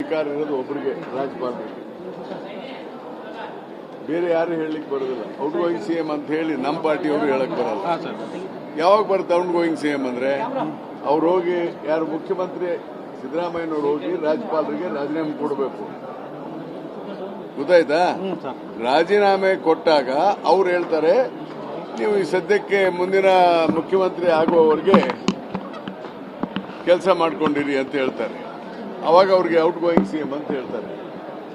ಅಧಿಕಾರ ಇರೋದು ಒಬ್ಬರಿಗೆ, ರಾಜ್ಯಪಾಲರಿಗೆ. ಬೇರೆ ಯಾರು ಹೇಳಲಿಕ್ಕೆ ಬರೋದಿಲ್ಲ. ಔಟ್ ಗೋಯಿಂಗ್ ಸಿಎಂ ಅಂತ ಹೇಳಿ ನಮ್ಮ ಪಾರ್ಟಿಯವರು ಹೇಳಕ್ ಬರಲ್ಲ. ಯಾವಾಗ ಬರುತ್ತೆ ಔಟ್ ಗೋಯಿಂಗ್ ಸಿಎಂ ಅಂದ್ರೆ, ಅವ್ರು ಹೋಗಿ ಯಾರು ಮುಖ್ಯಮಂತ್ರಿ ಸಿದ್ದರಾಮಯ್ಯನವ್ರು ಹೋಗಿ ರಾಜ್ಯಪಾಲರಿಗೆ ರಾಜೀನಾಮೆ ಕೊಡಬೇಕು. ಗೊತ್ತಾಯ್ತಾ? ರಾಜೀನಾಮೆ ಕೊಟ್ಟಾಗ ಅವ್ರು ಹೇಳ್ತಾರೆ ನೀವು ಈ ಸದ್ಯಕ್ಕೆ ಮುಂದಿನ ಮುಖ್ಯಮಂತ್ರಿ ಆಗುವವರೆಗೆ ಕೆಲಸ ಮಾಡ್ಕೊಂಡಿರಿ ಅಂತ ಹೇಳ್ತಾರೆ. ಅವಾಗ ಅವ್ರಿಗೆ ಔಟ್ ಗೋಯಿಂಗ್ ಸಿಎಂ ಅಂತ ಹೇಳ್ತಾರೆ.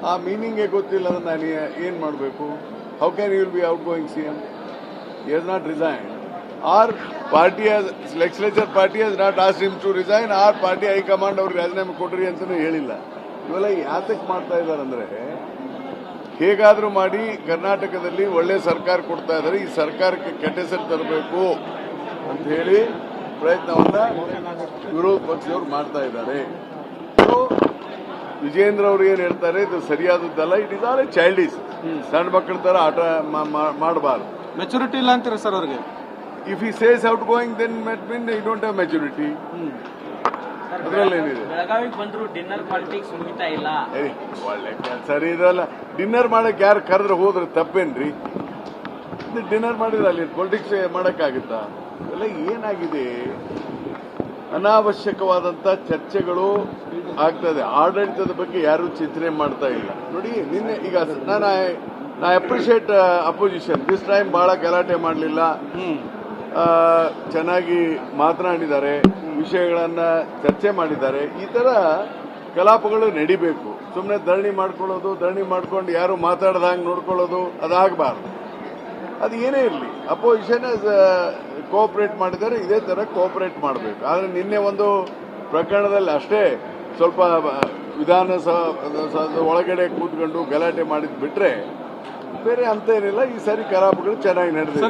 ಆ ಮೀನಿಂಗೇ ಗೊತ್ತಿಲ್ಲ ಅಂದ್ರೆ ನಾನು ಏನ್ ಮಾಡಬೇಕು? How can you will be outgoing CM? He has not resign, or party legislature party has not asked him to resign, or party high command ಅವ್ರಿಗೆ ರಾಜೀನಾಮೆ ಕೊಡ್ರಿ ಅಂತಾನೂ ಹೇಳಿಲ್ಲ. ಇವೆಲ್ಲ ಯಾತಕ್ಕೆ ಮಾಡ್ತಾ ಇದ್ದಾರೆ ಅಂದ್ರೆ, ಹೇಗಾದ್ರೂ ಮಾಡಿ ಕರ್ನಾಟಕದಲ್ಲಿ ಒಳ್ಳೆ ಸರ್ಕಾರ ಕೊಡ್ತಾ ಇದ್ದಾರೆ, ಈ ಸರ್ಕಾರಕ್ಕೆ ಕೆಟ್ಟ ಹೆಸರು ತರಬೇಕು ಅಂತ ಹೇಳಿ ಪ್ರಯತ್ನವನ್ನ ವಿರೋಧ ಪಕ್ಷದವರು ಮಾಡ್ತಾ ಇದ್ದಾರೆ. ವಿಜೇಂದ್ರ ಅವರು ಏನ್ ಹೇಳ್ತಾರೆ, ಇದು ಸರಿಯಾದದ್ದಲ್ಲ, it is all a childish. ಸಣ್ಣ ಮಕ್ಕಳ ತರ ಆಟ ಮಾಡಬಾರ್ದು. ಮೆಚುರಿಟಿ ಇಲ್ಲ ಅಂತೀರಾ ಸರ್ ಅವ್ರಿಗೆ? If he says out going then mean you don't have maturity. ಅದ್ರಲ್ಲೇನಿದೆ? ಬೆಳಗಾವಿಗೆ ಬಂದ್ರು ಡಿನ್ನರ್ ಪಾಲಿಟಿಕ್ಸ್ ಮುಗಿತಾ ಇಲ್ಲ. ಒಳ್ಳೆ ಸರಿ ಇದಲ್ಲ. ಡಿನ್ನರ್ ಮಾಡಕ್ ಯಾರು ಕರೆದ್ರೆ ಹೋದ್ರೆ ತಪ್ಪೇನ್ರಿ? ಡಿನ್ನರ್ ಮಾಡಿದ್ರೆ ಅಲ್ಲಿ ಪೊಲಿಟಿಕ್ಸ್ ಮಾಡಕ್ಕಾಗುತ್ತಾ? ಎಲ್ಲ ಏನಾಗಿದೆ, ಅನಾವಶ್ಯಕವಾದಂತ ಚರ್ಚೆಗಳು ಆಗ್ತದೆ. ಆಡಳಿತದ ಬಗ್ಗೆ ಯಾರು ಚಿಂತನೆ ಮಾಡ್ತಾ ಇಲ್ಲ. ನೋಡಿ ನಿನ್ನೆ ಈಗ ನಾ ಅಪ್ರಿಶಿಯೇಟ್ ಅಪೋಸಿಷನ್, ದಿಸ್ ಟೈಮ್ ಬಹಳ ಗಲಾಟೆ ಮಾಡಲಿಲ್ಲ, ಚೆನ್ನಾಗಿ ಮಾತನಾಡಿದ್ದಾರೆ, ವಿಷಯಗಳನ್ನ ಚರ್ಚೆ ಮಾಡಿದ್ದಾರೆ. ಈ ತರ ಕಲಾಪಗಳು ನಡಿಬೇಕು. ಸುಮ್ಮನೆ ಧರಣಿ ಮಾಡ್ಕೊಂಡು ಯಾರು ಮಾತಾಡದಂಗೆ ನೋಡ್ಕೊಳ್ಳೋದು ಅದಾಗಬಾರ್ದು. ಅದು ಏನೇ ಇರಲಿ, ಅಪೋಸಿಷನ್ ಕೋಆಪರೇಟ್ ಮಾಡಿದ್ದಾರೆ, ಇದೇ ತರ ಕೋಆಪರೇಟ್ ಮಾಡಬೇಕು. ಆದ್ರೆ ನಿನ್ನೆ ಒಂದು ಪ್ರಕರಣದಲ್ಲಿ ಅಷ್ಟೇ ಸ್ವಲ್ಪ ವಿಧಾನಸೌಧ ಒಳಗಡೆ ಕೂತ್ಕೊಂಡು ಗಲಾಟೆ ಮಾಡಿದ್ ಬಿಟ್ರೆ ಬೇರೆ ಅಂತ ಏನಿಲ್ಲ. ಈ ಸಾರಿ ಕಲಾಪಗಳು ಚೆನ್ನಾಗಿ ನಡೆದಿದೆ.